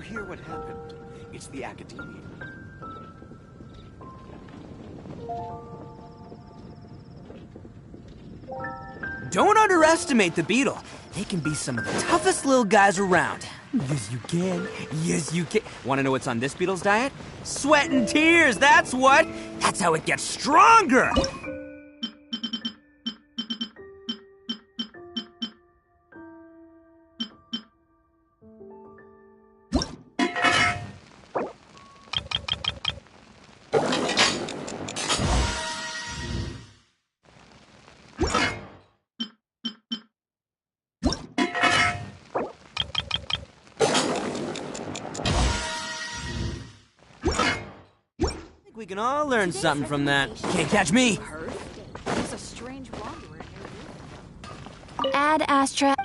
hear what happened? It's the Academia. Don't underestimate the beetle. They can be some of the toughest little guys around. Yes, you can. Yes, you can. Want to know what's on this beetle's diet? Sweat and tears, that's what! That's how it gets stronger! We can all learn something from that. Can't catch me. There's a strange wanderer near you. Ad Astra.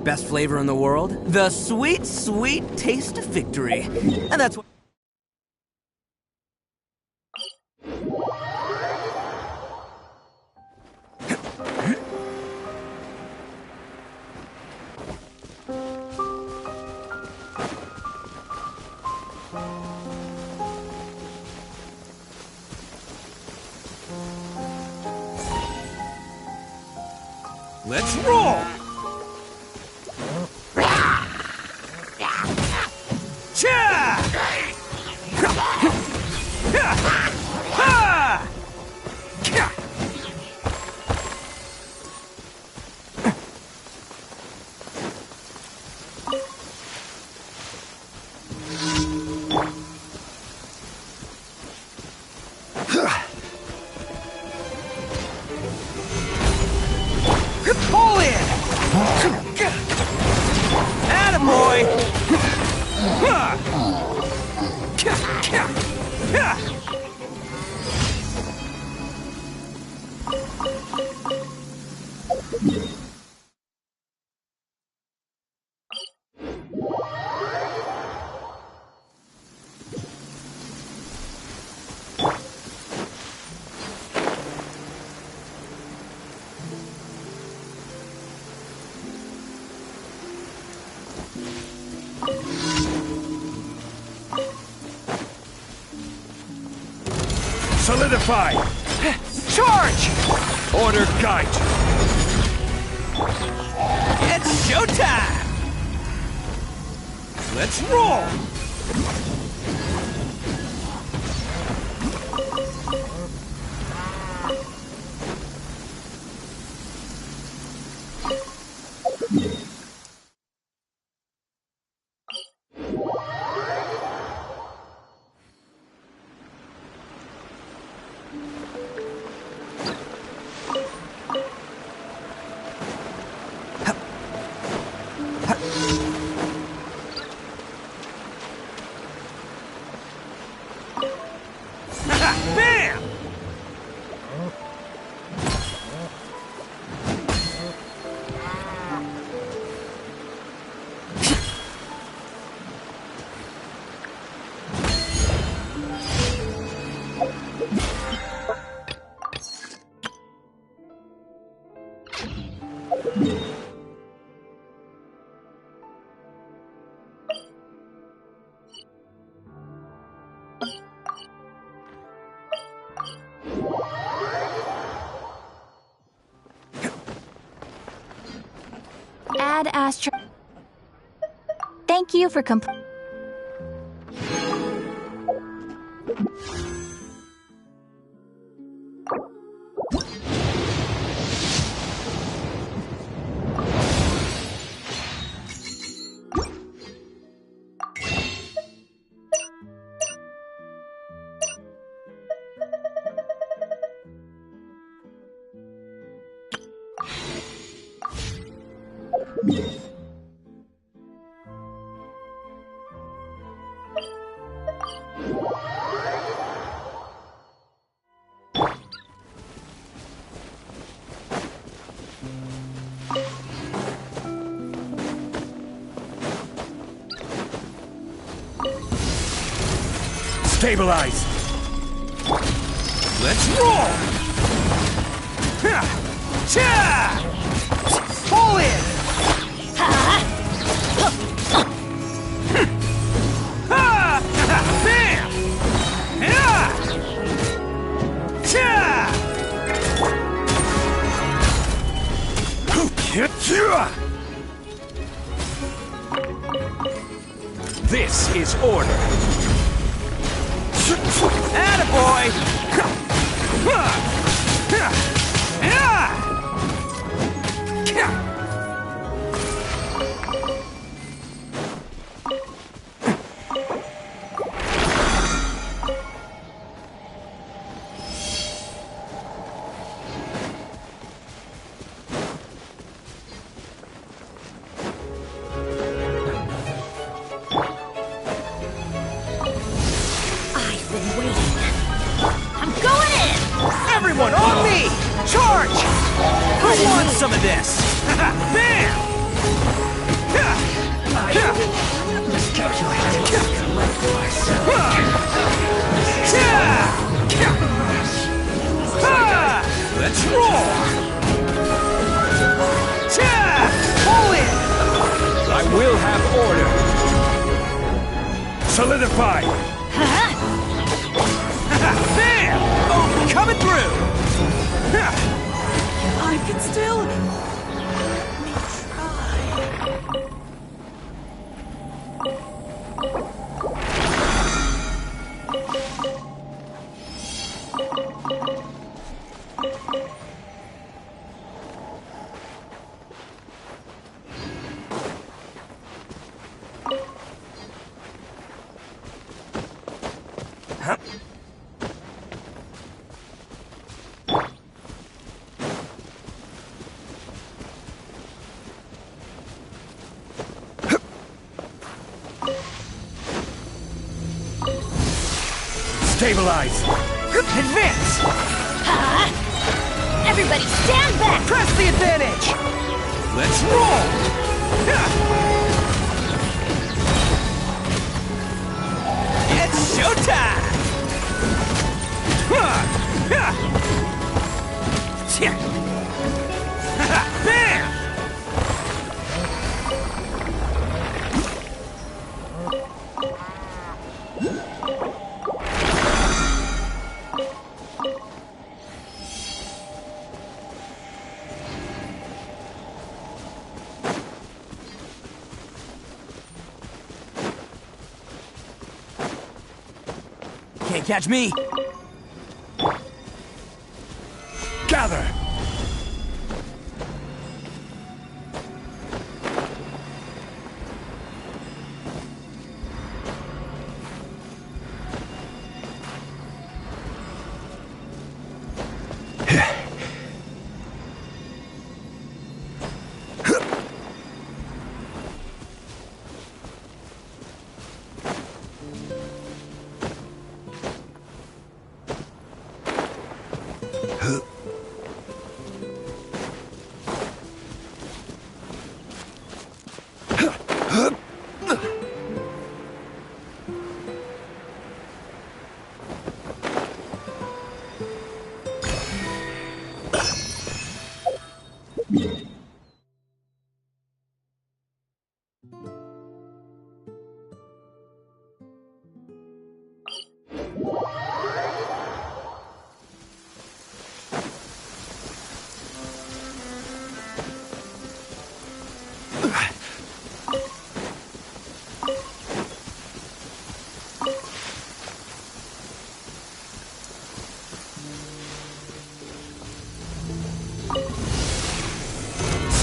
Best flavor in the world? The sweet, sweet taste of victory. And that's what... Let's roll! Solidify! Charge! Order guide! It's showtime! Let's roll! Bam! Add Astro. Thank you for Stabilize! Let's roll! Cha! Pull in! Bam! Cha! This is order! Attaboy! I've been waiting. I'm going in! Everyone on me! Charge! Who wants some of this? Bam! Let's roll! Pull in! I will have order! Solidify! Bam! Oh, coming through! I can still... Stabilize! Advance! Everybody stand back! Press the advantage! Let's roll! It's showtime! Bam! Can't catch me. Gather!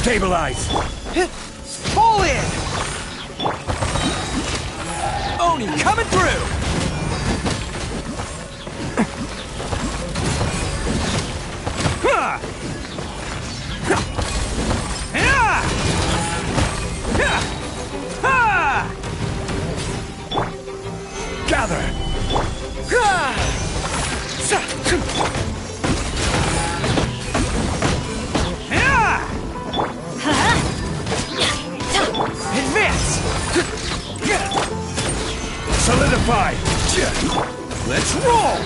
Stabilize! Pull in! Oni coming through! Gather! Advance! Solidify! Let's roll!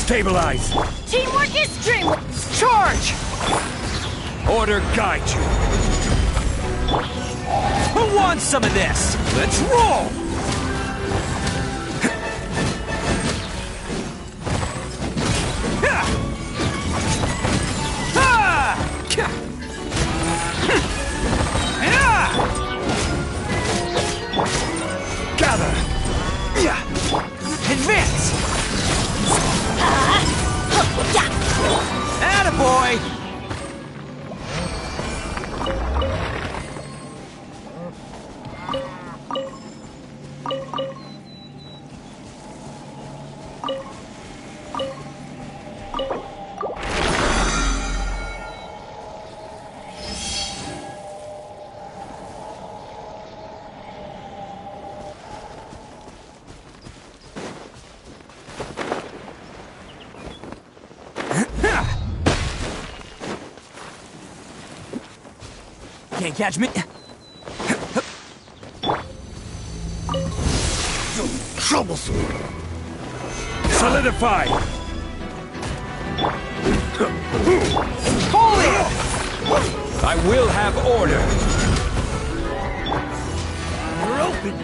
Stabilize! Teamwork is dreamwork. Charge! Order guide you! Who wants some of this? Let's roll! Gather! Advance! Attaboy! Can't catch me. Troublesome! Solidify! Pull it! I will have order! You're open.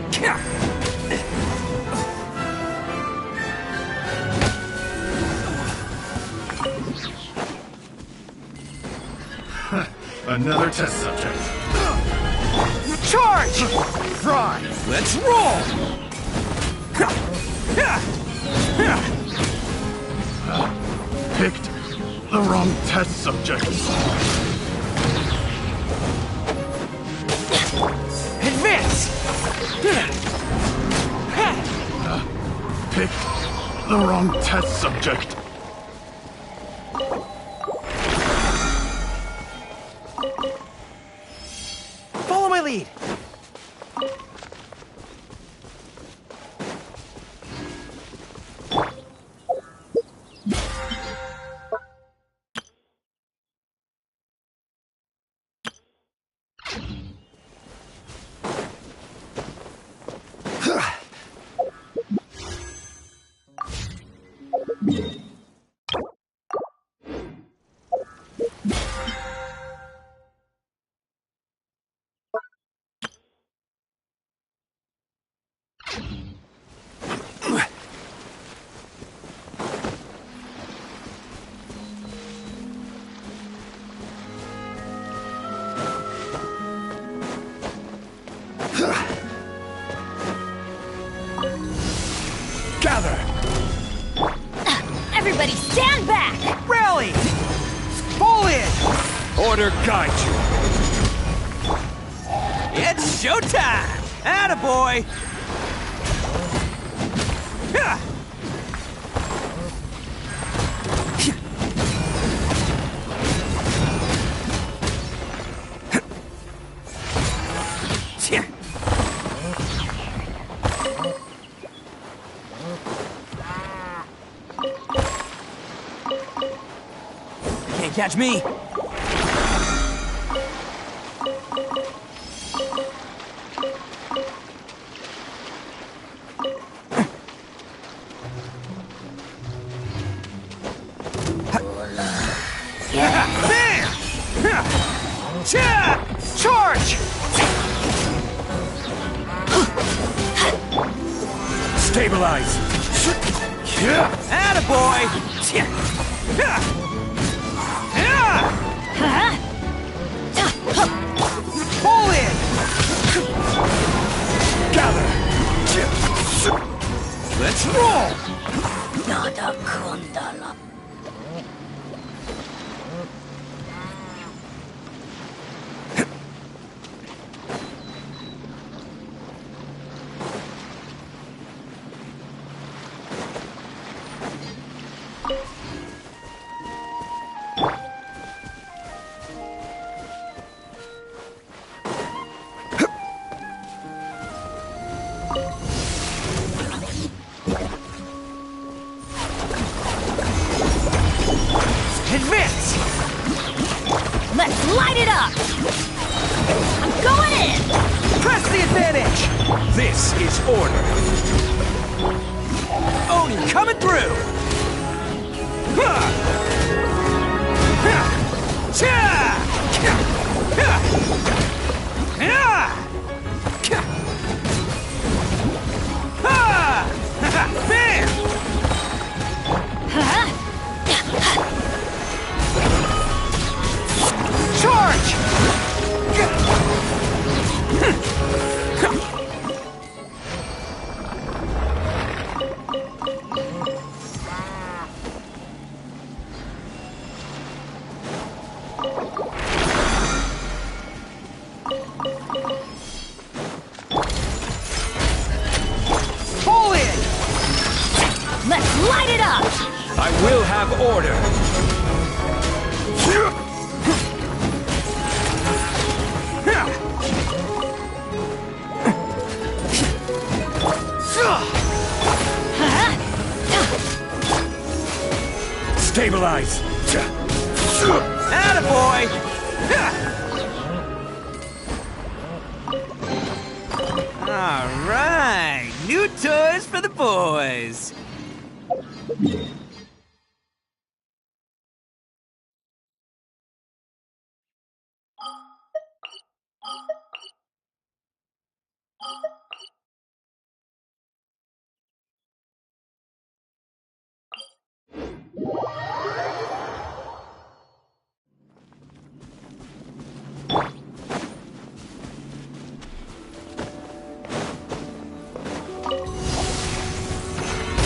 Another test subject. Charge! Fry! Let's roll! Picked the wrong test subject. Advance! Picked the wrong test subject. Follow my lead. Gather! Everybody stand back! Rally! Pull in! Order guide you! It's showtime! Attaboy! Ha! Can't catch me! Charge! Stabilize! Attaboy! Pull in! Gather! Let's roll! Nada kundala. Advance! Let's light it up! I'm going in! Press the advantage! This is order! Oni coming through! Let's light it up! I will have order. Stabilize. Attaboy! All right, new toys for the boys.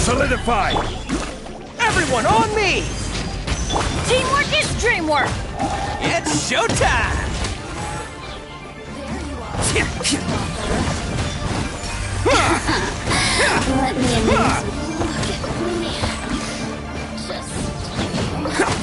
Solidify. Everyone on me! Teamwork is dreamwork! It's showtime! Let me in this. Look at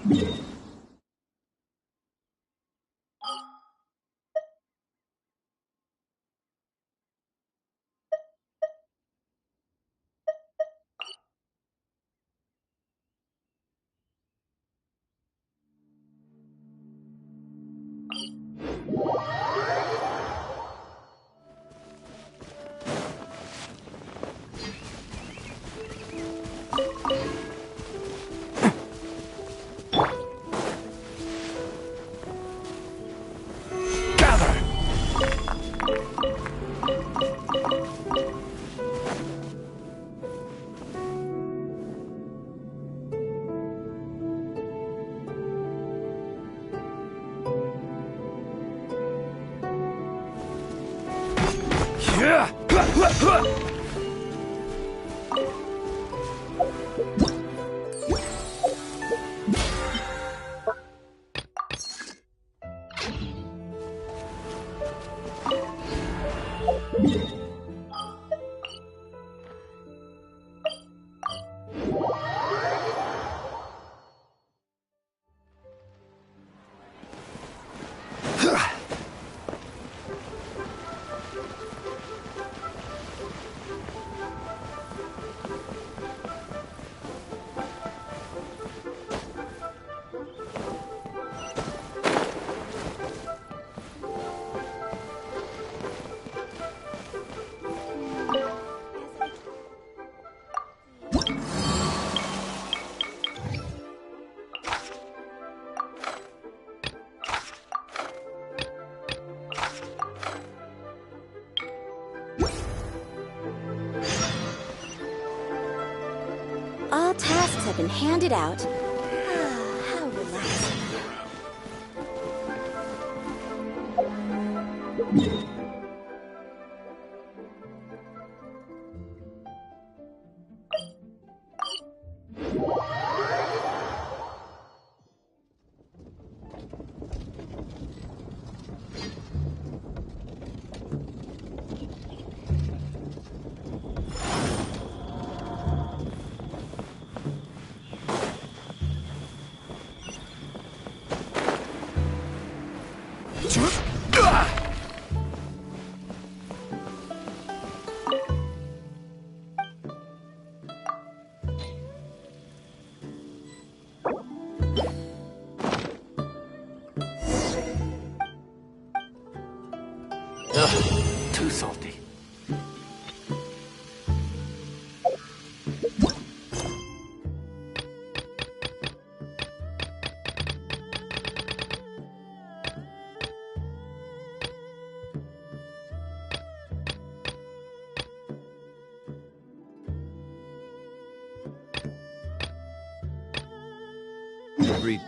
me. All tasks have been handed out. Ah, how relaxing. every...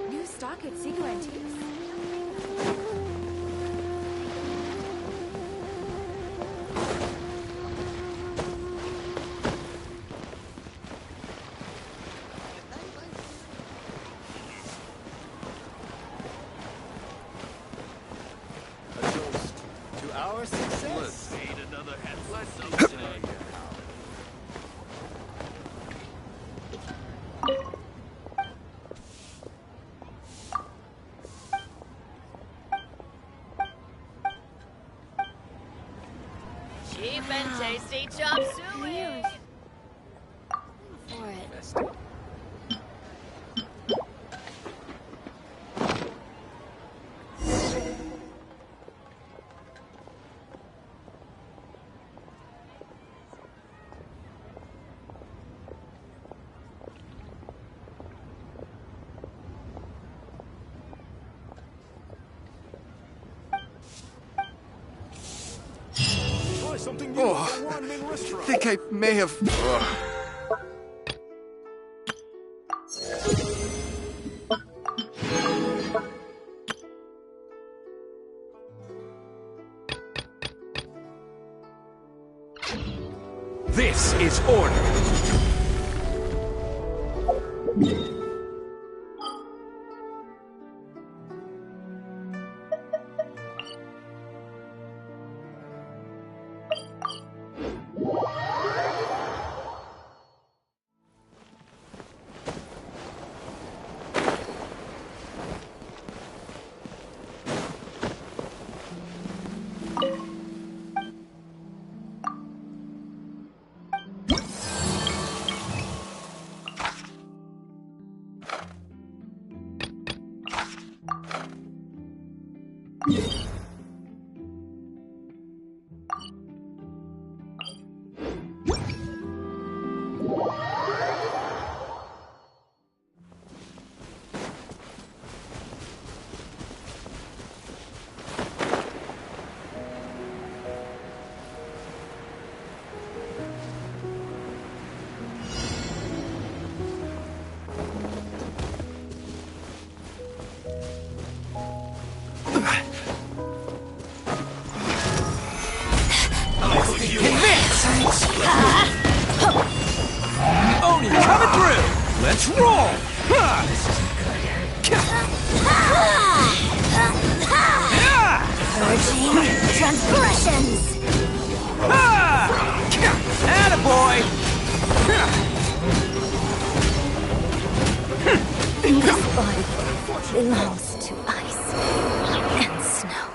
New stock at Seeker Antiques. To our success. Let's eat another head. Let's eat Cheap and tasty chop suey. For it. Try something new Oh, at the Ramen I restaurant. think I may have... This is order. Oni coming through! Let's roll! Purging transgressions. Attaboy! This body belongs to ice and snow.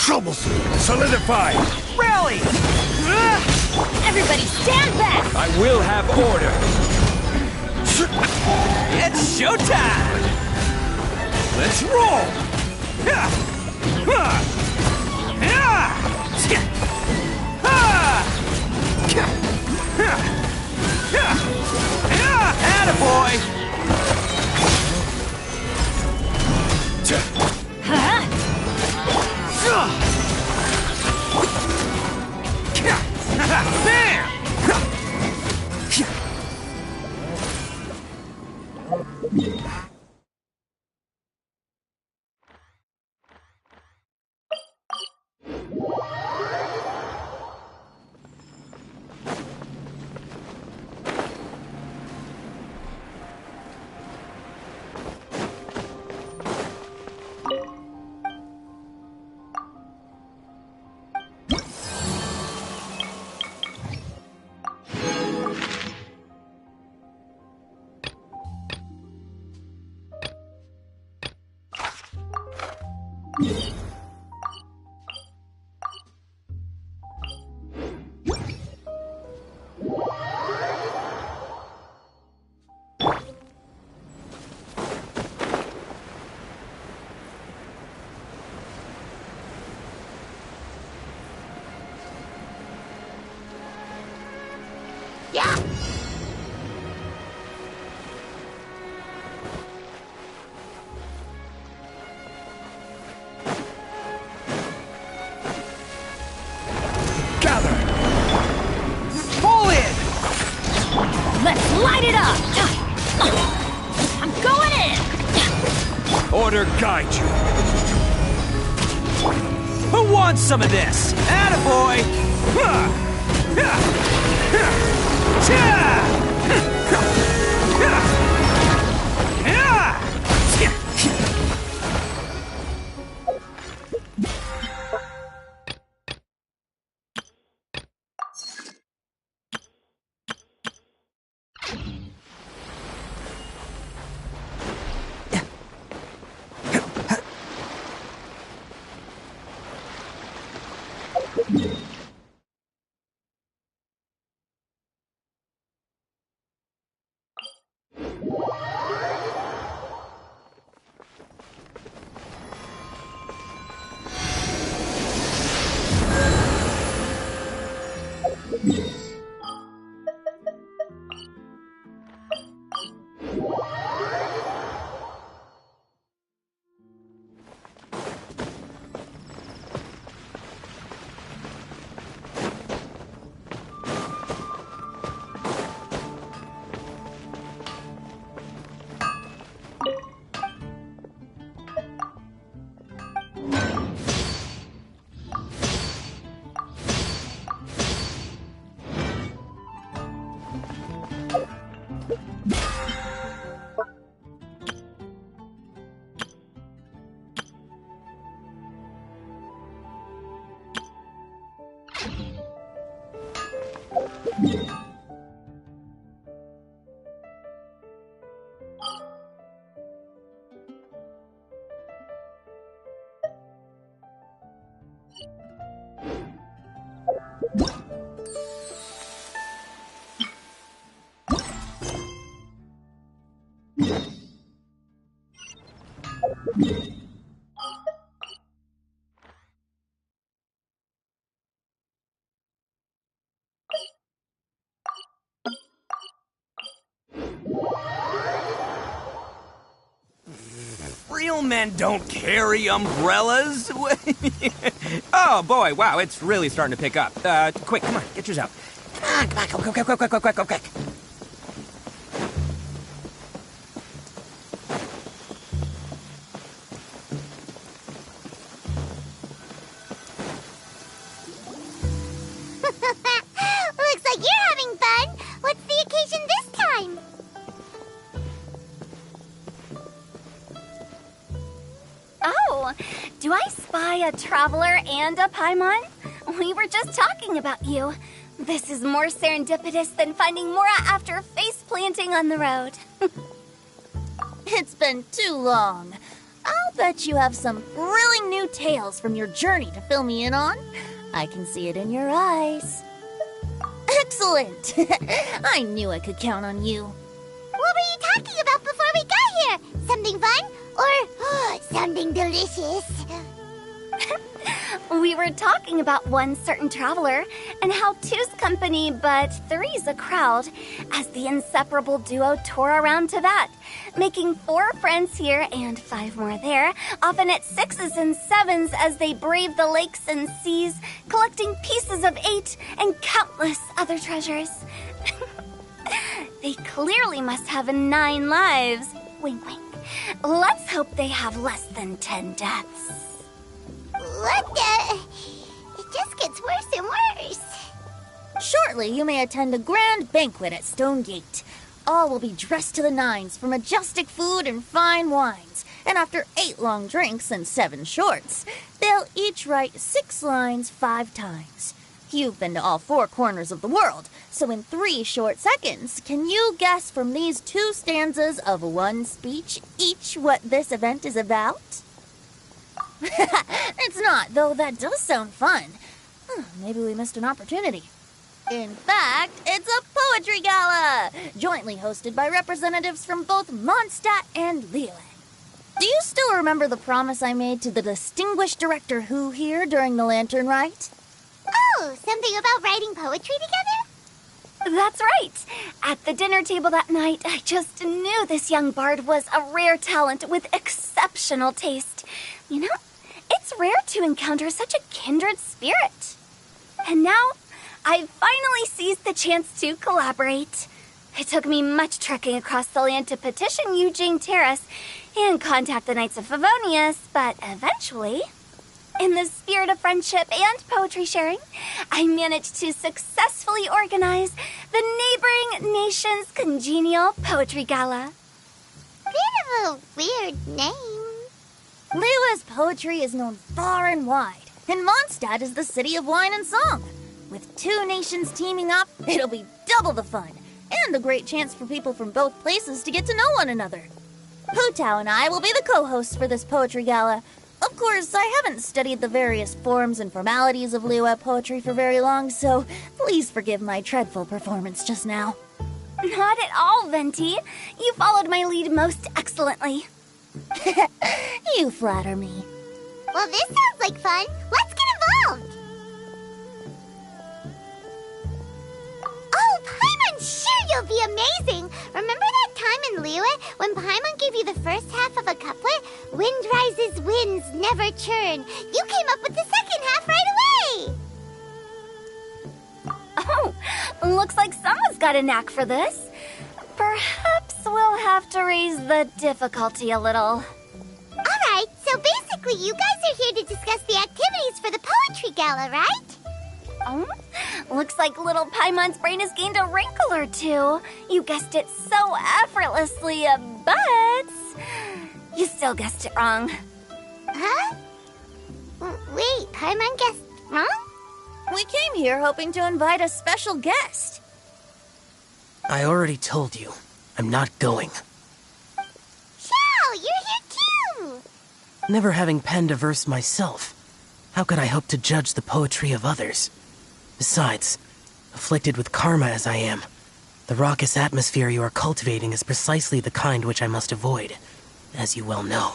Troublesome. Solidify. Rally! Everybody stand back! I will have order. It's showtime! Let's roll! Attaboy! Bam! Let's light it up! I'm going in! Order guide you. Who wants some of this? Attaboy! Real men don't carry umbrellas. Oh boy, wow, it's really starting to pick up. Quick, come on, get yours out. Come on, quick. Looks like you're having fun. What's the occasion this time? Oh, do I spy a traveler and a Paimon? We were just talking about you. This is more serendipitous than finding Mora after face planting on the road. It's been too long. I'll bet you have some thrilling new tales from your journey to fill me in on. I can see it in your eyes. Excellent! I knew I could count on you. What were you talking about before we got here? Something fun? Or something delicious? We were talking about one certain traveler and how two's company but three's a crowd as the inseparable duo tore around Tibet, making 4 friends here and 5 more there, often at 6s and 7s as they braved the lakes and seas, collecting pieces of 8 and countless other treasures. They clearly must have 9 lives. Wink, wink. Let's hope they have less than 10 deaths. What the? It just gets worse and worse. Shortly, you may attend a grand banquet at Stonegate. All will be dressed to the nines for majestic food and fine wines. And after 8 long drinks and 7 shorts, they'll each write 6 lines 5 times. You've been to all 4 corners of the world, so in 3 short seconds, can you guess from these 2 stanzas of 1 speech each what this event is about? It's not, though that does sound fun. Maybe we missed an opportunity. In fact, it's a poetry gala, jointly hosted by representatives from both Mondstadt and Liyue. Do you still remember the promise I made to the distinguished director Who here during the lantern rite? Oh, something about writing poetry together? That's right. At the dinner table that night, I just knew this young bard was a rare talent with exceptional taste. You know, it's rare to encounter such a kindred spirit. And now, I've finally seized the chance to collaborate. It took me much trekking across the land to petition Eugene Terrace and contact the Knights of Favonius, but eventually, in the spirit of friendship and poetry sharing, I managed to successfully organize the neighboring nation's congenial poetry gala. Bit of a weird name. Liyue's poetry is known far and wide, and Mondstadt is the city of wine and song. With 2 nations teaming up, it'll be double the fun, and a great chance for people from both places to get to know one another. Hu Tao and I will be the co-hosts for this poetry gala. Of course, I haven't studied the various forms and formalities of Liyue poetry for very long, so please forgive my dreadful performance just now. Not at all, Venti. You followed my lead most excellently. You flatter me. Well, this sounds like fun. Let's get involved. Oh, Paimon, sure you'll be amazing. Remember that time in Liyue when Paimon gave you the first half of a couplet? Wind rises, winds never churn. You came up with the second half right away. Oh, looks like someone's got a knack for this. Perhaps we'll have to raise the difficulty a little. Alright, so basically you guys are here to discuss the activities for the poetry gala, right? Oh, looks like little Paimon's brain has gained a wrinkle or 2. You guessed it so effortlessly, but you still guessed it wrong. Huh? Wait, Paimon guessed wrong? We came here hoping to invite a special guest. I already told you, I'm not going. Xiao, you're here too! Never having penned a verse myself, how could I hope to judge the poetry of others? Besides, afflicted with karma as I am, the raucous atmosphere you are cultivating is precisely the kind which I must avoid, as you well know.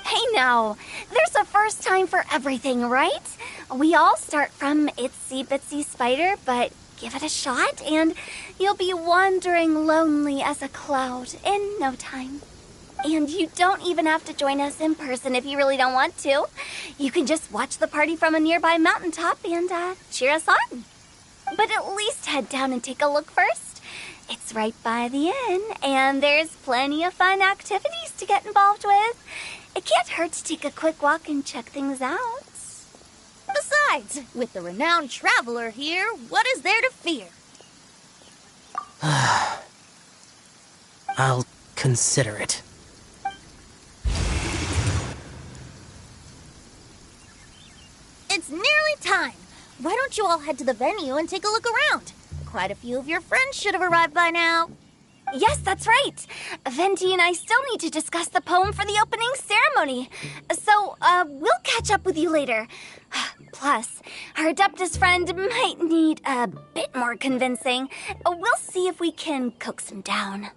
Hey now, there's a first time for everything, right? We all start from itsy bitsy spider, but give it a shot and you'll be wandering lonely as a cloud in no time. And you don't even have to join us in person if you really don't want to. You can just watch the party from a nearby mountaintop and cheer us on. But at least head down and take a look first. It's right by the inn, and there's plenty of fun activities to get involved with. It can't hurt to take a quick walk and check things out. Besides, with the renowned traveler here, what is there to fear? I'll consider it. It's nearly time. Why don't you all head to the venue and take a look around? Quite a few of your friends should have arrived by now. Yes, that's right. Venti and I still need to discuss the poem for the opening ceremony. So, we'll catch up with you later. Plus, our Adeptus friend might need a bit more convincing. We'll see if we can coax him down.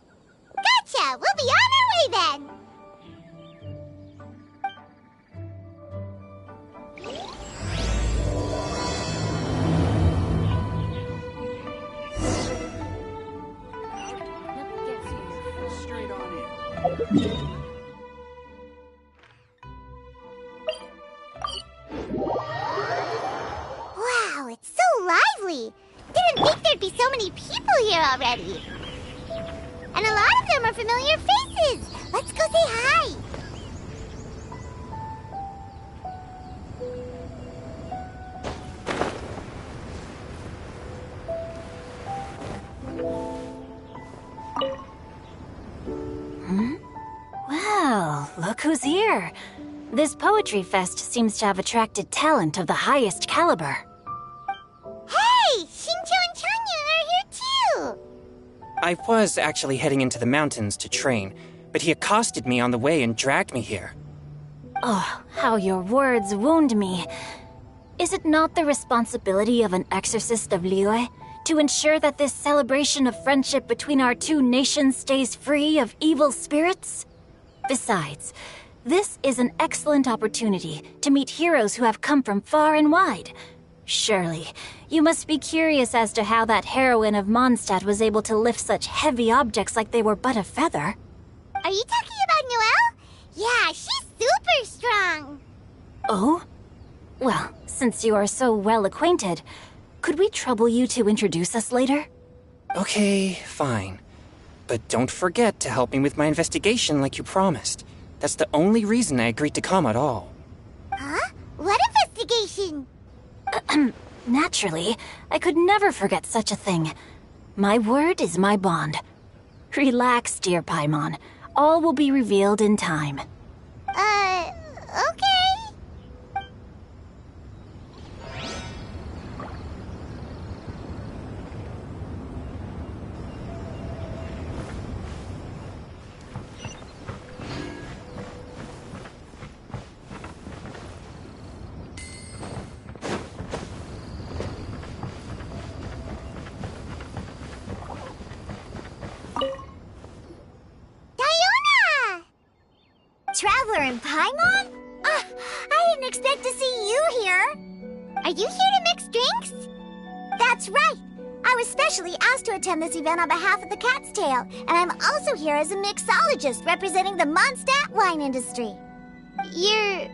Gotcha! We'll be on our way then! Straight on in. Wow, it's so lively! Didn't think there'd be so many people here already. And a lot of them are familiar faces. Let's go say hi. Well, look who's here. This poetry fest seems to have attracted talent of the highest caliber. Hey, Shincho and Changyun are here too. I was actually heading into the mountains to train, but he accosted me on the way and dragged me here. Oh, how your words wound me. Is it not the responsibility of an exorcist of Liyue to ensure that this celebration of friendship between our two nations stays free of evil spirits? Besides, this is an excellent opportunity to meet heroes who have come from far and wide. Surely, you must be curious as to how that heroine of Mondstadt was able to lift such heavy objects like they were but a feather. Are you talking about Noelle? Yeah, she's super strong. Oh? Well, since you are so well acquainted, could we trouble you to introduce us later? Okay, fine. But don't forget to help me with my investigation like you promised. That's the only reason I agreed to come at all. Huh? What investigation? Naturally, I could never forget such a thing. My word is my bond. Relax, dear Paimon. All will be revealed in time. Okay. Traveler in Paimon? I didn't expect to see you here. Are you here to mix drinks? That's right. I was specially asked to attend this event on behalf of the Cat's Tail, and I'm also here as a mixologist representing the Mondstadt wine industry. You're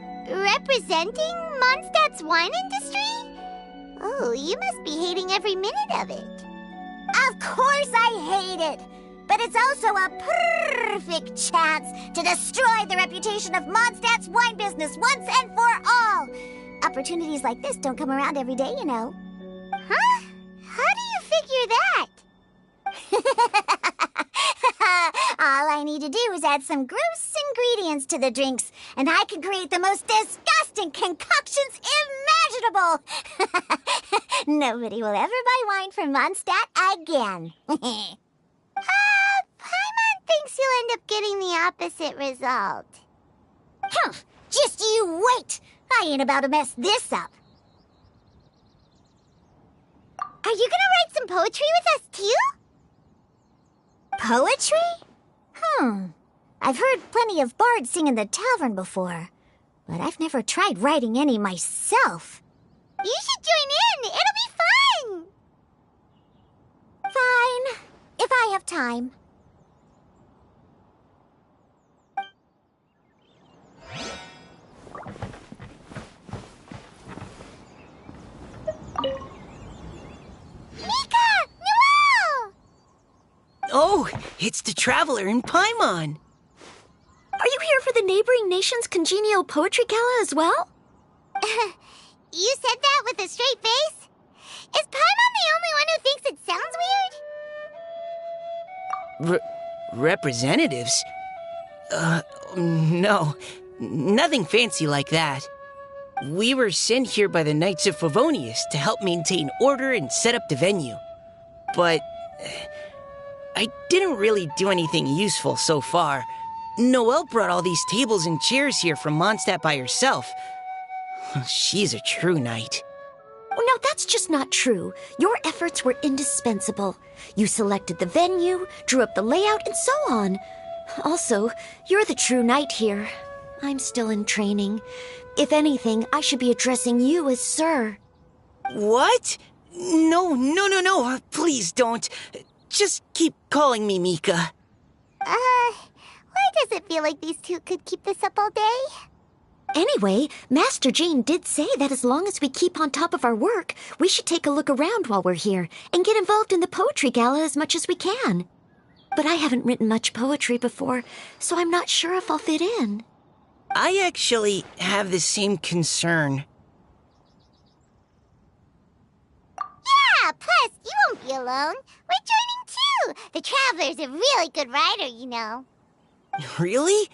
representing Mondstadt's wine industry? Oh, you must be hating every minute of it. Of course I hate it. But it's also a perfect chance to destroy the reputation of Mondstadt's wine business once and for all. Opportunities like this don't come around every day, you know. Huh? How do you figure that? All I need to do is add some gross ingredients to the drinks, and I can create the most disgusting concoctions imaginable. Nobody will ever buy wine from Mondstadt again. Paimon thinks you'll end up getting the opposite result. Just you wait! I ain't about to mess this up. Are you gonna write some poetry with us, too? Poetry? I've heard plenty of bards sing in the tavern before, but I've never tried writing any myself. You should join in! It'll be fun! Fine. If I have time. Mika! Noelle! Oh, it's the Traveler in Paimon. Are you here for the neighboring nation's congenial poetry gala as well? You said that with a straight face? Is Paimon the only one who thinks it sounds weird? Representatives? No. Nothing fancy like that. We were sent here by the Knights of Favonius to help maintain order and set up the venue. But I didn't really do anything useful so far. Noelle brought all these tables and chairs here from Mondstadt by herself. She's a true knight. Oh, no, that's just not true. Your efforts were indispensable. You selected the venue, drew up the layout, and so on. Also, you're the true knight here. I'm still in training. If anything, I should be addressing you as Sir. What? No. Please don't. Just keep calling me Mika. Why does it feel like these two could keep this up all day? Anyway, Master Jane did say that as long as we keep on top of our work, we should take a look around while we're here and get involved in the poetry gala as much as we can. But I haven't written much poetry before, so I'm not sure if I'll fit in. I actually have the same concern. Yeah, plus, you won't be alone. We're joining too. The Traveler's a really good writer, you know. Really?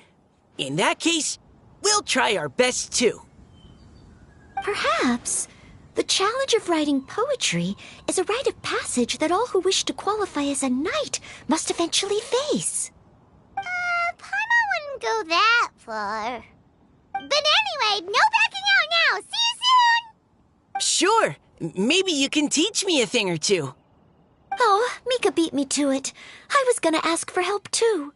In that case, we'll try our best too. Perhaps. The challenge of writing poetry is a rite of passage that all who wish to qualify as a knight must eventually face. Paimon wouldn't go that far. But anyway, no backing out now. See you soon! Sure. Maybe you can teach me a thing or two. Oh, Mika beat me to it. I was gonna ask for help too.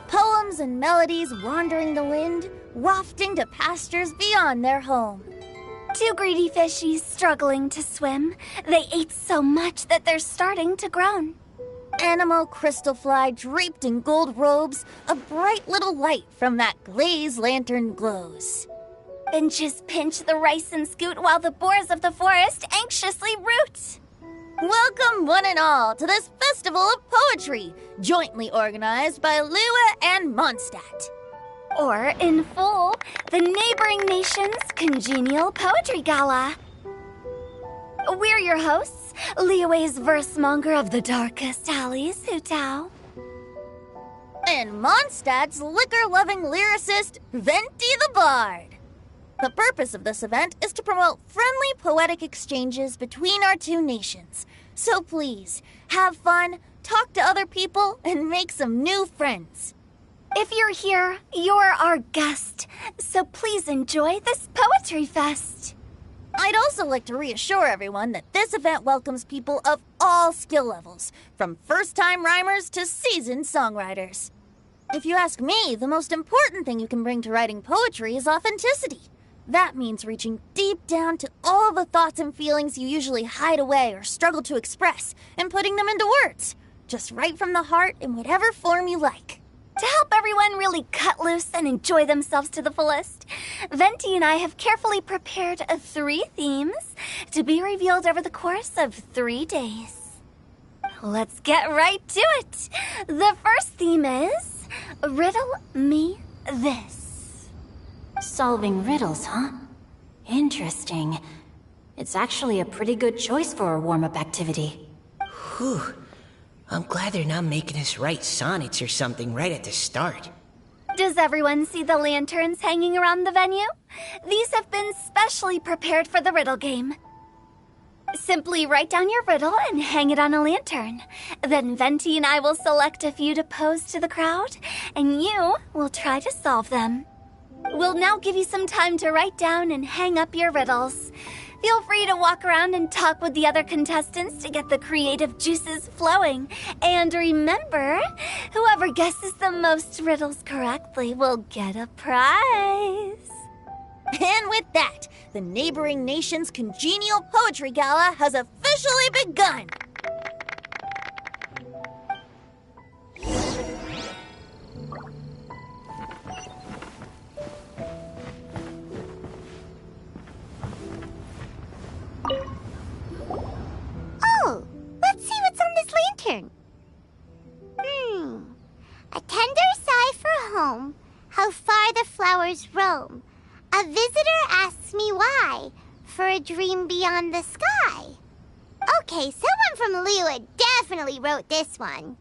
Poems and melodies wandering the wind, wafting to pastures beyond their home. Two greedy fishies struggling to swim. They ate so much that they're starting to groan. Animal crystal fly draped in gold robes, a bright little light from that glazed lantern glows. Benches pinch the rice and scoot while the boars of the forest anxiously root. Welcome one and all to this festival of poetry, jointly organized by Liyue and Mondstadt. Or, in full, the neighboring nation's congenial poetry gala. We're your hosts, Liyue's versemonger of the darkest alleys, Hu Tao. And Mondstadt's liquor-loving lyricist, Venti the Bard. The purpose of this event is to promote friendly poetic exchanges between our two nations. So please, have fun, talk to other people, and make some new friends. If you're here, you're our guest, so please enjoy this poetry fest. I'd also like to reassure everyone that this event welcomes people of all skill levels, from first-time rhymers to seasoned songwriters. If you ask me, the most important thing you can bring to writing poetry is authenticity. That means reaching deep down to all the thoughts and feelings you usually hide away or struggle to express, and putting them into words. Just right from the heart in whatever form you like. To help everyone really cut loose and enjoy themselves to the fullest, Venti and I have carefully prepared 3 themes to be revealed over the course of 3 days. Let's get right to it. The first theme is Riddle Me This. Solving riddles, huh? Interesting. It's actually a pretty good choice for a warm-up activity. Whew. I'm glad they're not making us write sonnets or something right at the start. Does everyone see the lanterns hanging around the venue? These have been specially prepared for the riddle game. Simply write down your riddle and hang it on a lantern. Then Venti and I will select a few to pose to the crowd, and you will try to solve them. We'll now give you some time to write down and hang up your riddles. Feel free to walk around and talk with the other contestants to get the creative juices flowing. And remember, whoever guesses the most riddles correctly will get a prize. And with that, the neighboring nation's congenial poetry gala has officially begun. Oh, let's see what's on this lantern. A tender sigh for home, how far the flowers roam. A visitor asks me why, for a dream beyond the sky. Okay, someone from Liyue definitely wrote this one.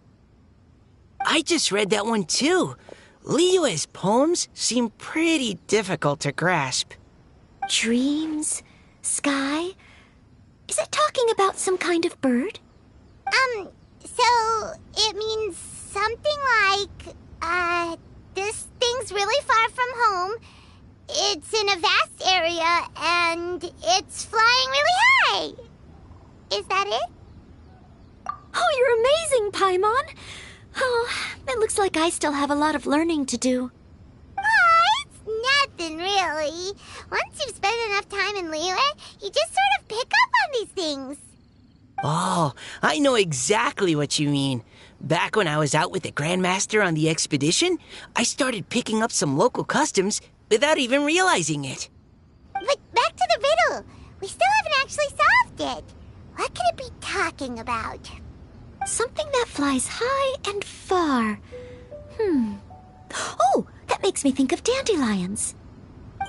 I just read that one too. Liyue's poems seem pretty difficult to grasp. Dreams? Sky? Is it talking about some kind of bird? So it means something like, this thing's really far from home. It's in a vast area, and it's flying really high. Is that it? Oh, you're amazing, Paimon! Oh, it looks like I still have a lot of learning to do. It's nothing, really. Once you've spent enough time in Liyue, you just sort of pick up on these things. Oh, I know exactly what you mean. Back when I was out with the Grandmaster on the expedition, I started picking up some local customs without even realizing it. But back to the riddle. We still haven't actually solved it. What could it be talking about? Something that flies high and far. Oh, that makes me think of dandelions.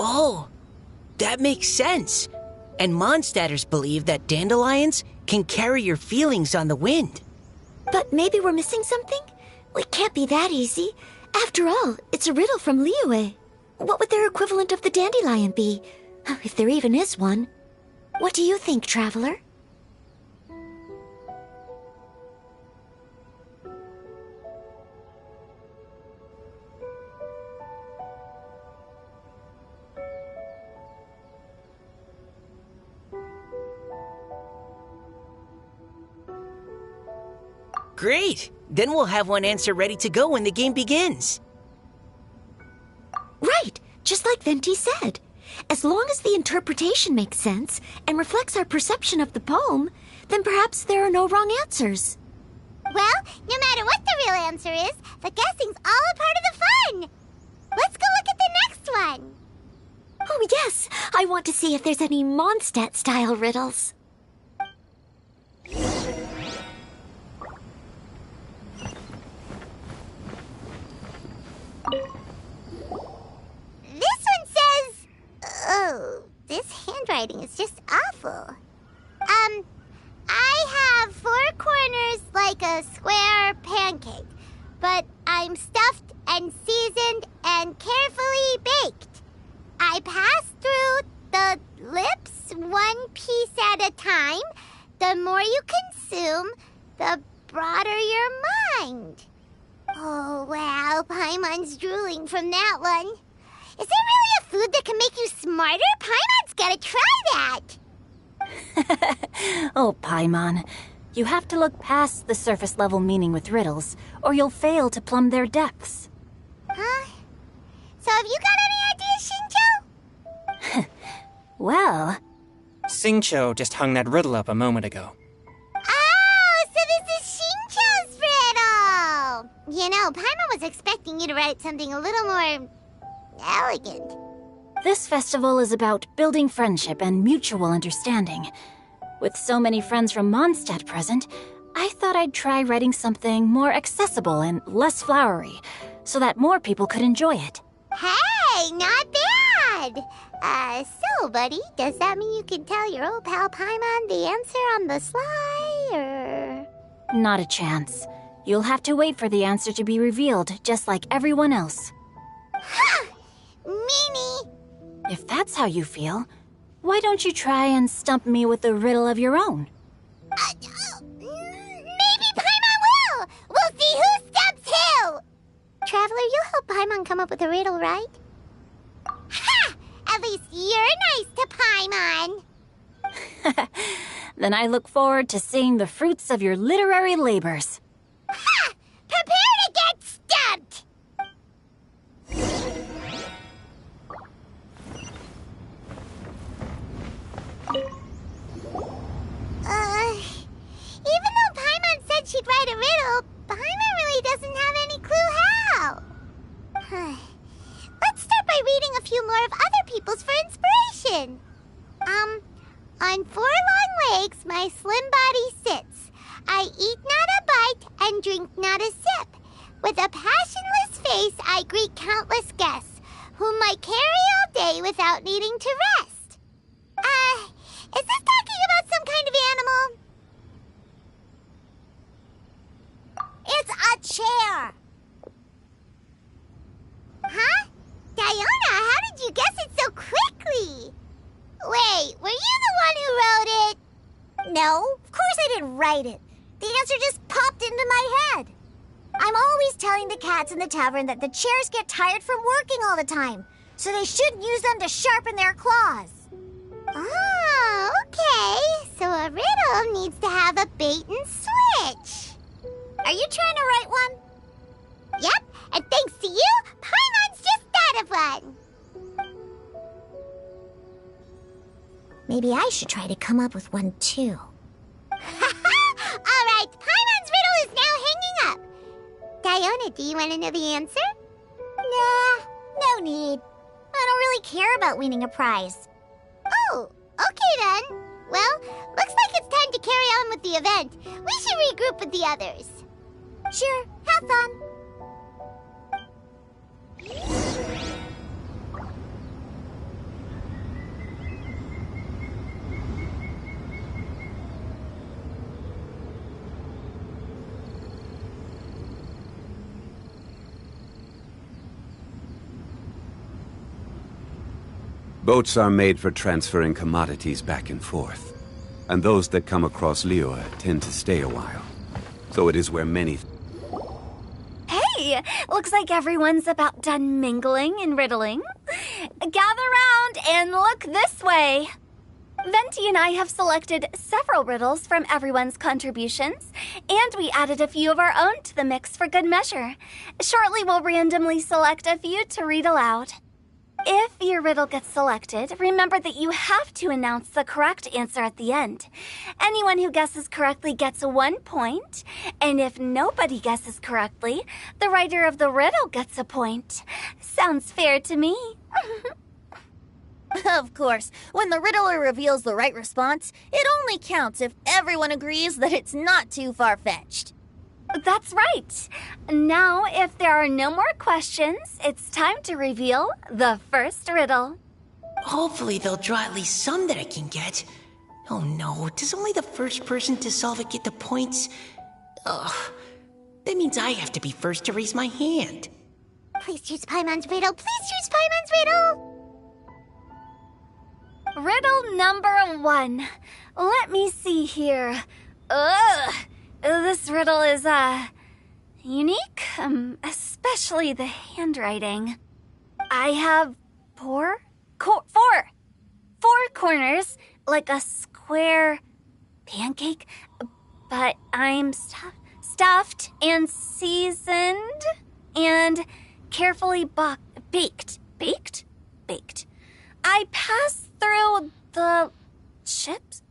Oh, that makes sense. And Mondstadters believe that dandelions can carry your feelings on the wind. But maybe we're missing something? It can't be that easy. After all, it's a riddle from Liyue. What would their equivalent of the dandelion be? If there even is one. What do you think, Traveler? Great! Then we'll have one answer ready to go when the game begins. Right, just like Venti said. As long as the interpretation makes sense and reflects our perception of the poem, then perhaps there are no wrong answers. Well, no matter what the real answer is, the guessing's all a part of the fun. Let's go look at the next one. Oh yes, I want to see if there's any Mondstadt-style riddles. This one says... Oh, this handwriting is just awful. I have 4 corners like a square pancake, but I'm stuffed and seasoned and carefully baked. I pass through the lips 1 piece at a time. The more you consume, the broader your mind. Oh, wow, Paimon's drooling from that one. Is there really a food that can make you smarter? Paimon's gotta try that. Oh, Paimon. You have to look past the surface-level meaning with riddles, or you'll fail to plumb their depths. Huh? So have you got any ideas, Shinjo? Well... Xingqiu just hung that riddle up a moment ago. Oh, so this is Shinjo's riddle! You know, Paimon was expecting you to write something a little more... elegant. This festival is about building friendship and mutual understanding. With so many friends from Mondstadt present, I thought I'd try writing something more accessible and less flowery, so that more people could enjoy it. Hey, not bad! So, buddy, does that mean you can tell your old pal Paimon the answer on the sly, or...? Not a chance. You'll have to wait for the answer to be revealed, just like everyone else. Ha! Meanie! If that's how you feel, why don't you try and stump me with a riddle of your own? Maybe Paimon will! We'll see who stumps who! Traveler, you'll help Paimon come up with a riddle, right? Ha! At least you're nice to Paimon! Then I look forward to seeing the fruits of your literary labors. Ha! Prepare to get stumped! Even though Paimon said she'd write a riddle, Paimon really doesn't have any clue how. Let's start by reading a few more of other people's for inspiration. On 4 long legs my slim body sits. I eat not a bite and drink not a sip. With a passionless face I greet countless guests, whom I carry all day without needing to rest. Is this talking about some kind of animal? It's a chair. No, of course I didn't write it. The answer just popped into my head. I'm always telling the cats in the tavern that the chairs get tired from working all the time, so they shouldn't use them to sharpen their claws. Oh, okay. So a riddle needs to have a bait and switch. Are you trying to write one? Yep, and thanks to you, Paimon's just thought of one. Maybe I should try to come up with one too. All right, Paimon's riddle is now hanging up. Diona, do you want to know the answer? Nah, no need. I don't really care about winning a prize. Oh, okay then. Well, looks like it's time to carry on with the event. We should regroup with the others. Sure, have fun. Boats are made for transferring commodities back and forth, and those that come across Liyue tend to stay a while. So it is where many... Hey, looks like everyone's about done mingling and riddling. Gather round and look this way. Venti and I have selected several riddles from everyone's contributions, and we added a few of our own to the mix for good measure. Shortly, we'll randomly select a few to read aloud. If your riddle gets selected, remember that you have to announce the correct answer at the end. Anyone who guesses correctly gets 1 point, and if nobody guesses correctly, the writer of the riddle gets a point. Sounds fair to me. Of course, when the riddler reveals the right response, it only counts if everyone agrees that it's not too far-fetched. That's right. Now, if there are no more questions, it's time to reveal the first riddle. Hopefully they'll draw at least some that I can get. Oh no, does only the first person to solve it get the points? Ugh, that means I have to be first to raise my hand. Please choose Paimon's riddle. Please choose Paimon's riddle. Riddle number 1. Let me see here. Ugh. This riddle is, unique, especially the handwriting. I have four corners, like a square pancake, but I'm stuffed and seasoned and carefully baked. Baked. I pass through the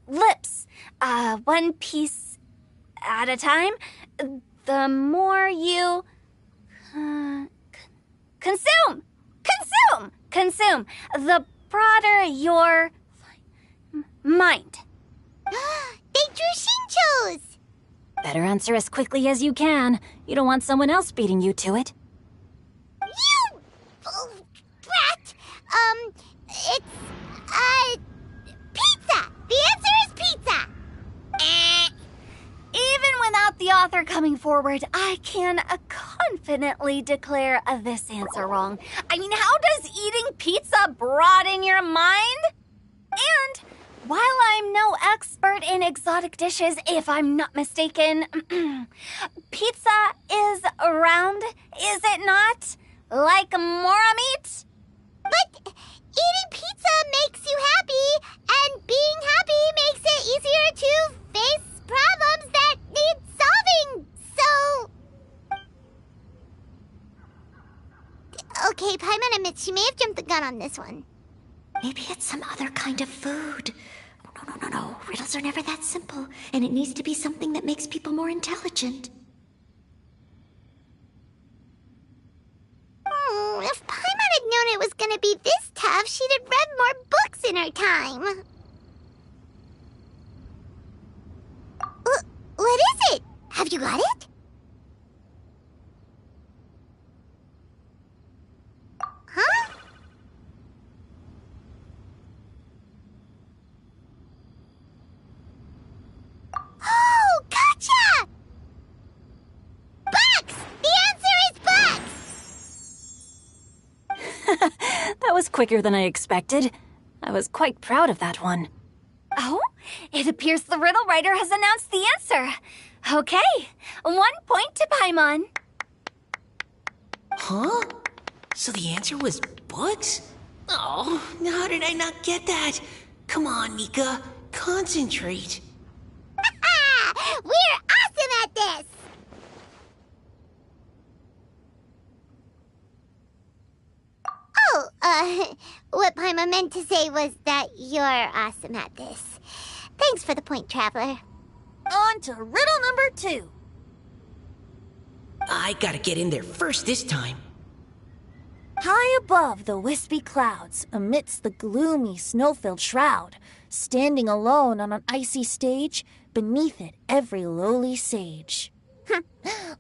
lips, one piece at a time. The more you consume, the broader your mind. They drew Shinchos! Better answer as quickly as you can. You don't want someone else beating you to it. You brat! It's pizza! The answer is pizza! Even without the author coming forward, I can confidently declare this answer wrong. I mean, how does eating pizza broaden your mind? And while I'm no expert in exotic dishes, if I'm not mistaken, pizza is round, is it not? Like mora meat? But eating pizza makes you happy, and being happy makes it easier to face problems that need solving, so... Okay, Paimon admits she may have jumped the gun on this one. Maybe it's some other kind of food. No. Riddles are never that simple, and it needs to be something that makes people more intelligent. If Paimon had known it was gonna be this tough, she'd have read more books in her time. What is it? Have you got it? Huh? Oh, gotcha! Bucks! The answer is bucks! That was quicker than I expected. I was quite proud of that one. Oh, It appears the riddle writer has announced the answer. Okay, 1 point to Paimon. Huh? So the answer was books? Oh, how did I not get that? Come on, Mika. Concentrate. We're awesome at this! Oh, what Paimon meant to say was that you're awesome at this. Thanks for the point, Traveler. On to riddle number 2. I gotta get in there first this time. High above the wispy clouds, amidst the gloomy snow-filled shroud, standing alone on an icy stage, beneath it every lowly sage.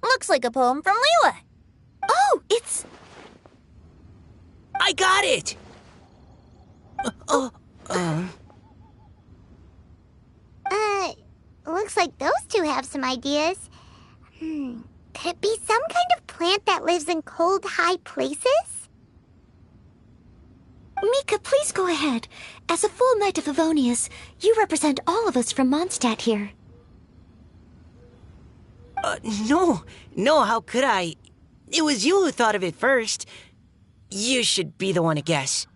Looks like a poem from Liyue. Oh, it's... I got it! Looks like those two have some ideas. Could it be some kind of plant that lives in cold, high places? Mika, please go ahead. As a full Knight of Favonius, you represent all of us from Mondstadt here. No, how could I? It was you who thought of it first. You should be the one to guess.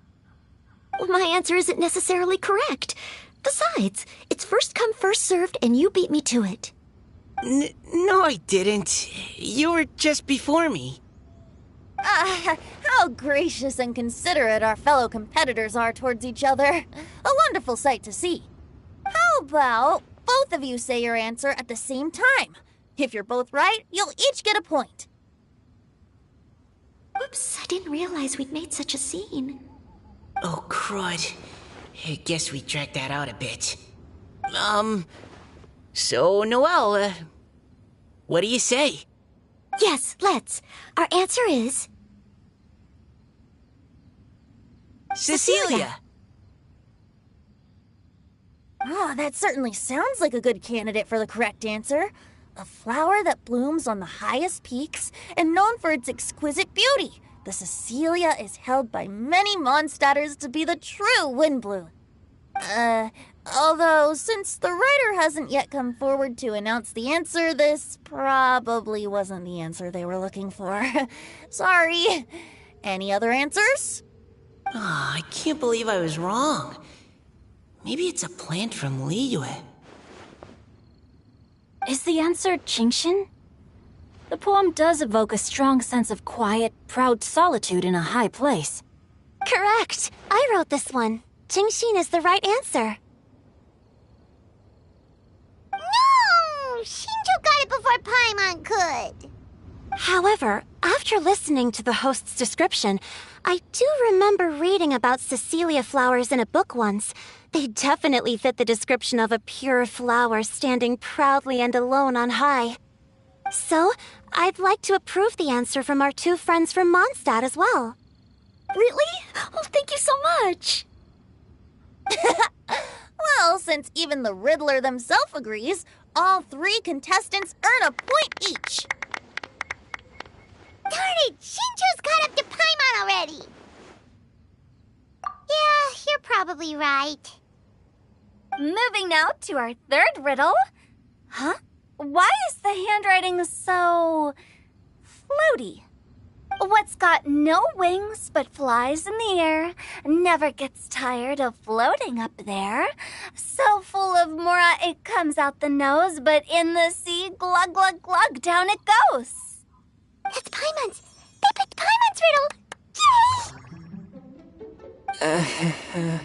Well, my answer isn't necessarily correct. Besides, it's first come, first served, and you beat me to it. No, I didn't. You were just before me. How gracious and considerate our fellow competitors are towards each other. A wonderful sight to see. How about both of you say your answer at the same time? If you're both right, you'll each get a point. Oops, I didn't realize we'd made such a scene. Oh, crud. I guess we dragged that out a bit. So, Noelle, what do you say? Yes, let's. Our answer is... Cecilia! Oh, that certainly sounds like a good candidate for the correct answer. A flower that blooms on the highest peaks and known for its exquisite beauty. The Cecilia is held by many Mondstadters to be the true Windblue. Although, since the writer hasn't yet come forward to announce the answer, this probably wasn't the answer they were looking for. Sorry. Any other answers? Oh, I can't believe I was wrong. Maybe it's a plant from Liyue. Is the answer Genshin? The poem does evoke a strong sense of quiet, proud solitude in a high place. Correct. I wrote this one. Genshin is the right answer. No! Shinjo got it before Paimon could. However, after listening to the host's description, I do remember reading about Cecilia flowers in a book once. They definitely fit the description of a pure flower standing proudly and alone on high. So, I'd like to approve the answer from our two friends from Mondstadt as well. Really? Oh, thank you so much! Well, since even the Riddler themselves agrees, all 3 contestants earn a point each. Darn it! Shinjo's caught up to Paimon already! Yeah, you're probably right. Moving now to our third riddle. Huh? Why is the handwriting so... floaty? What's got no wings but flies in the air, never gets tired of floating up there, so full of mora it comes out the nose, but in the sea, glug glug glug, down it goes. That's Paimon's! They picked Paimon's riddle! Yay!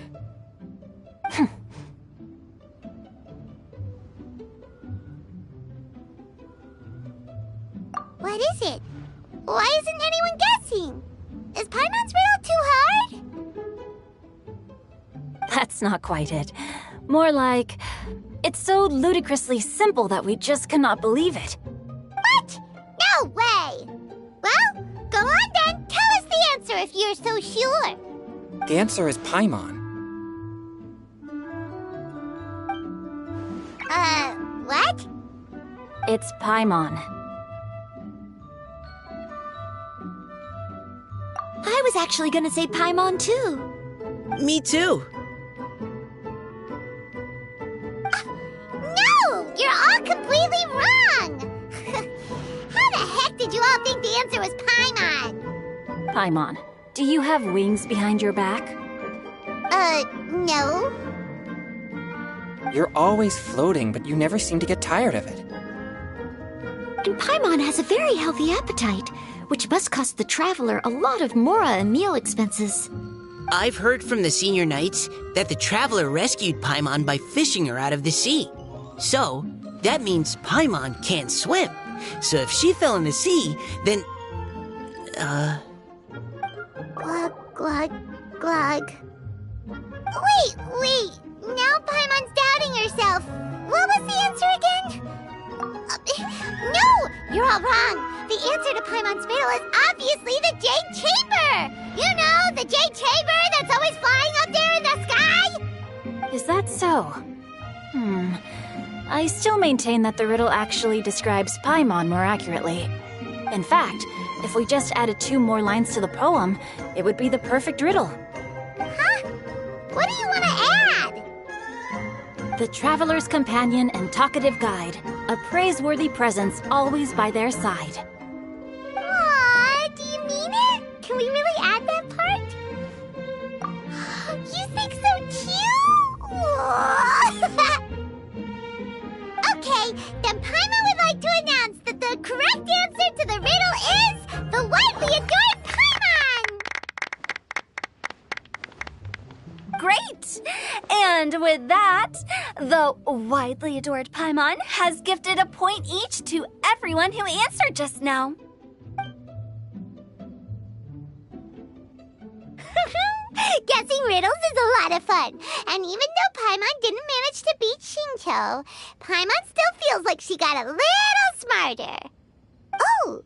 What is it? Why isn't anyone guessing? Is Paimon's riddle too hard? That's not quite it. More like, it's so ludicrously simple that we just cannot believe it. What? No way! Well, go on then. Tell us the answer if you're so sure. The answer is Paimon. What? It's Paimon. I was actually gonna say Paimon too. Me too. all think the answer was Paimon. Paimon, do you have wings behind your back? No. You're always floating, but you never seem to get tired of it. And Paimon has a very healthy appetite, which must cost the traveler a lot of mora and meal expenses. I've heard from the senior knights that the traveler rescued Paimon by fishing her out of the sea. So, that means Paimon can't swim. So if she fell in the sea, then... Glug, glug, glug. Wait. Now Paimon's doubting herself. What was the answer again? No! You're all wrong. The answer to Paimon's riddle is obviously the Jade Chamber! You know, the Jade Chamber that's always flying up there in the sky? Is that so? I still maintain that the riddle actually describes Paimon more accurately. In fact, if we just added 2 more lines to the poem, it would be the perfect riddle. Huh? What do you want to add? The traveler's companion and talkative guide, a praiseworthy presence always by their side. Aw, do you mean it? Can we really add that part? You think so too? Okay, then Paimon would like to announce that the correct answer to the riddle is the widely adored Paimon! Great! And with that, the widely adored Paimon has gifted a point each to everyone who answered just now. Guessing riddles is a lot of fun. And even though Paimon didn't manage to beat Xingqiu, Paimon still feels like she got a little smarter. Oh,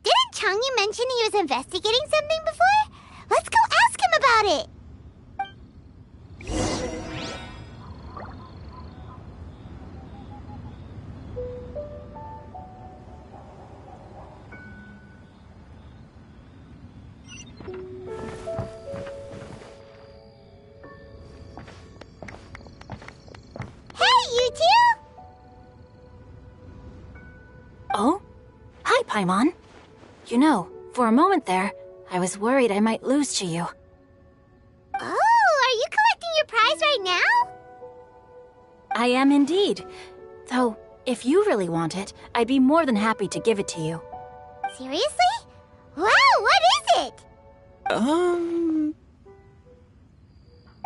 didn't Changyu mention he was investigating something before? Let's go ask him about it. You two? Oh? Hi, Paimon. You know, for a moment there, I was worried I might lose to you. Oh, are you collecting your prize right now? I am indeed. Though, if you really want it, I'd be more than happy to give it to you. Seriously? Wow, what is it?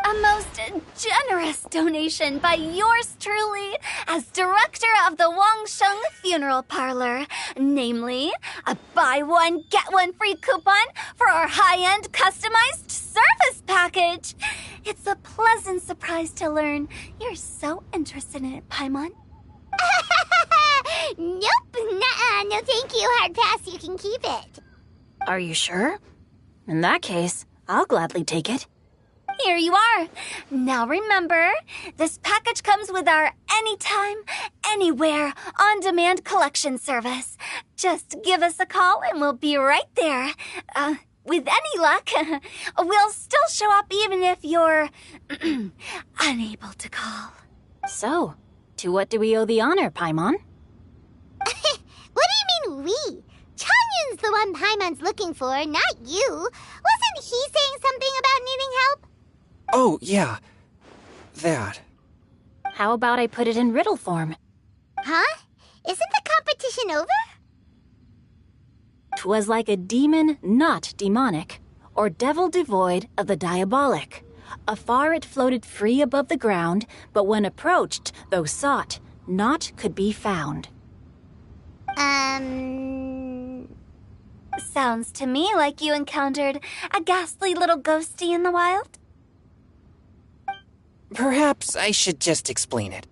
A most generous donation by yours truly as director of the Wangsheng Funeral Parlor. Namely, a buy one, get one free coupon for our high-end customized service package. It's a pleasant surprise to learn you're so interested in it, Paimon. Nope, nuh-uh, no thank you, hard pass, you can keep it. Are you sure? In that case, I'll gladly take it. Here you are. Now remember, this package comes with our anytime, anywhere, on-demand collection service. Just give us a call and we'll be right there. With any luck, we'll still show up even if you're unable to call. So, to what do we owe the honor, Paimon? What do you mean we? Changyun's the one Paimon's looking for, not you. Wasn't he saying something about needing help? Oh, yeah. That. How about I put it in riddle form? Huh? Isn't the competition over? 'Twas like a demon not demonic, or devil devoid of the diabolic. Afar it floated free above the ground, but when approached, though sought, naught could be found. Sounds to me like you encountered a ghastly little ghostie in the wild. Perhaps I should just explain it.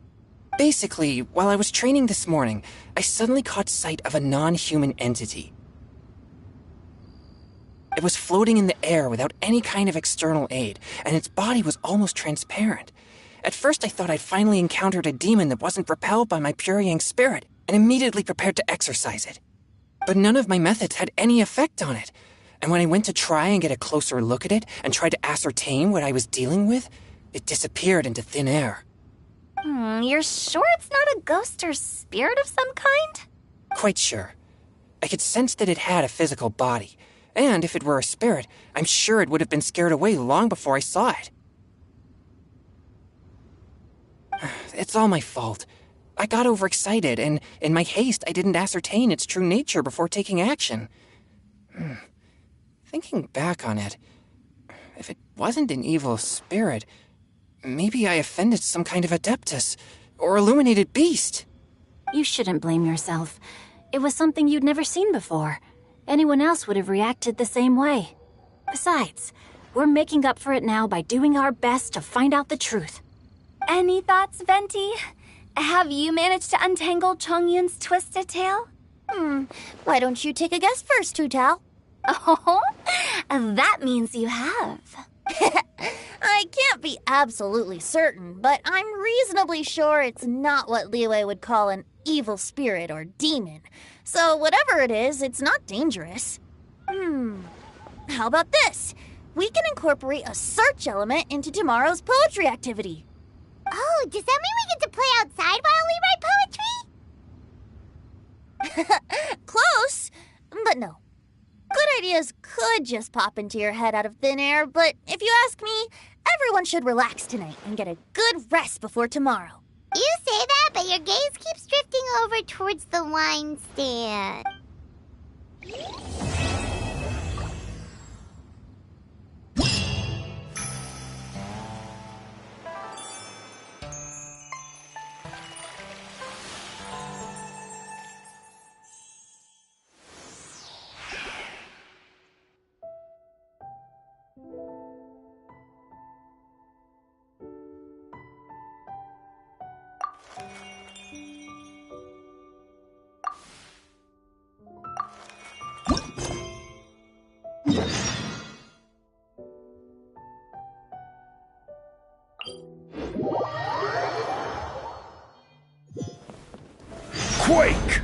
Basically, while I was training this morning, I suddenly caught sight of a non-human entity. It was floating in the air without any kind of external aid, and its body was almost transparent. At first I thought I'd finally encountered a demon that wasn't repelled by my pure yang spirit, and immediately prepared to exorcise it. But none of my methods had any effect on it, and when I went to try and get a closer look at it and tried to ascertain what I was dealing with, it disappeared into thin air. You're sure it's not a ghost or spirit of some kind? Quite sure. I could sense that it had a physical body. And if it were a spirit, I'm sure it would have been scared away long before I saw it. It's all my fault. I got overexcited, and in my haste, I didn't ascertain its true nature before taking action. Thinking back on it, if it wasn't an evil spirit, maybe I offended some kind of adeptus or illuminated beast. You shouldn't blame yourself. It was something you'd never seen before. Anyone else would have reacted the same way. Besides, we're making up for it now by doing our best to find out the truth. Any thoughts, Venti? Have you managed to untangle Chongyun's twisted tail? Why don't you take a guess first, Tutao? Oh, that means you have. I can't be absolutely certain, but I'm reasonably sure it's not what Liyue would call an evil spirit or demon. So whatever it is, it's not dangerous. How about this? We can incorporate a search element into tomorrow's poetry activity. Oh, does that mean we get to play outside while we write poetry? Close, but no. Good ideas could just pop into your head out of thin air, but if you ask me, everyone should relax tonight and get a good rest before tomorrow. You say that, but your gaze keeps drifting over towards the wine stand. Quake!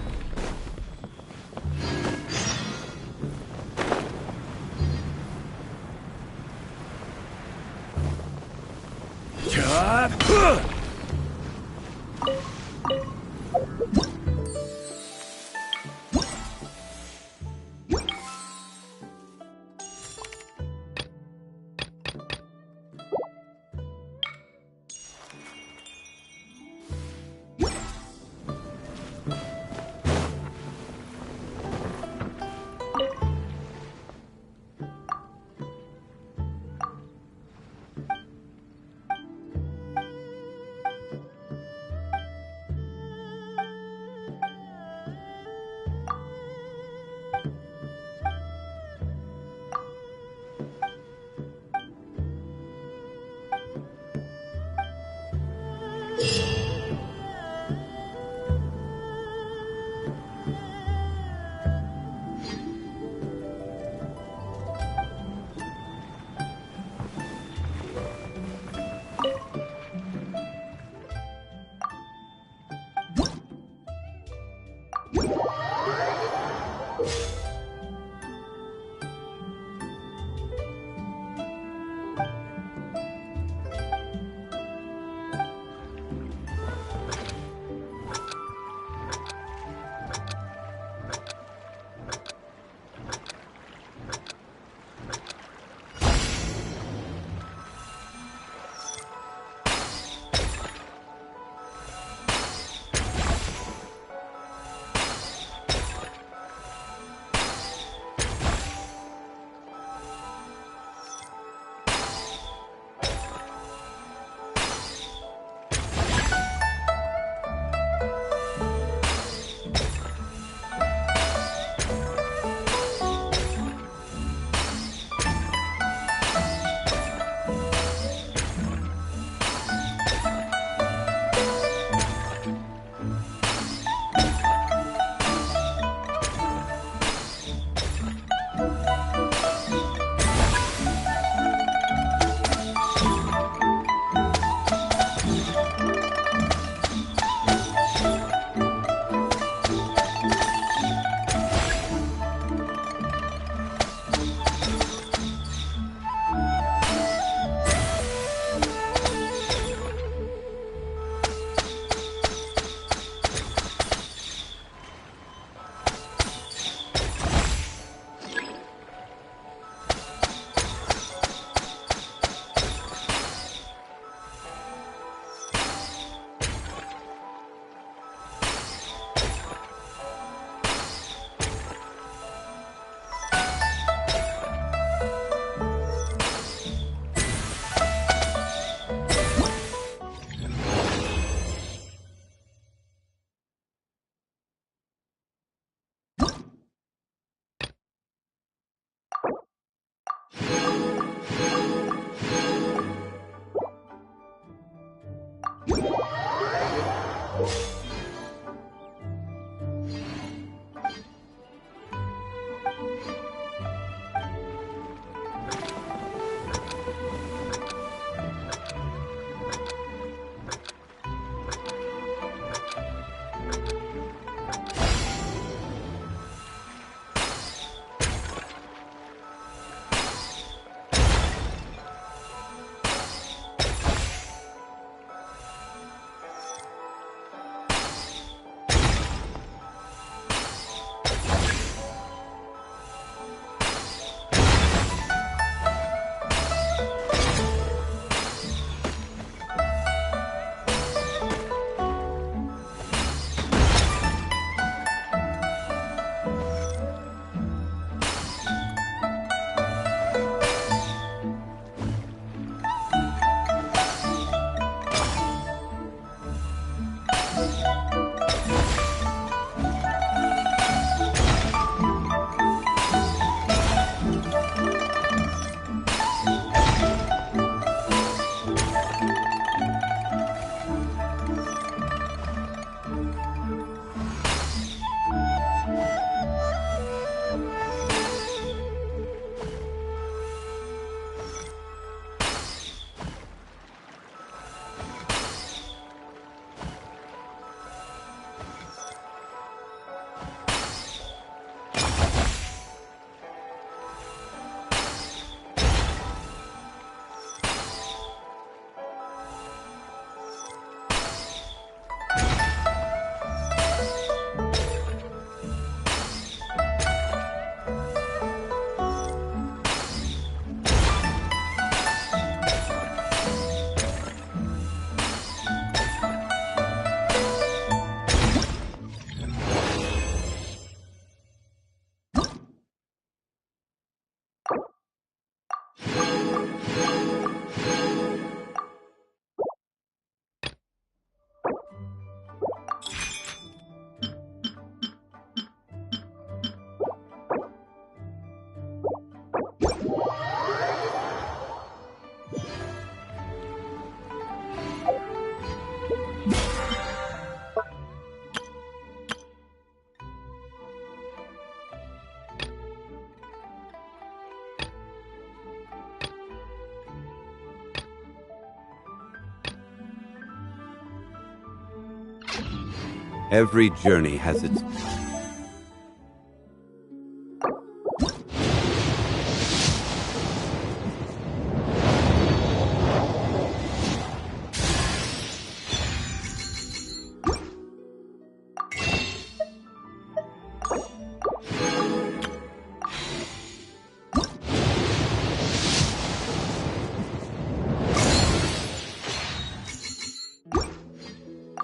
Every journey has its...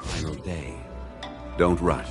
final day. Don't rush.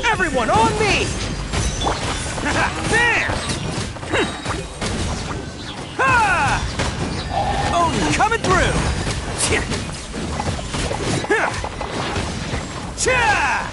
Everyone on me! There! Ha! Odin coming through! Cha!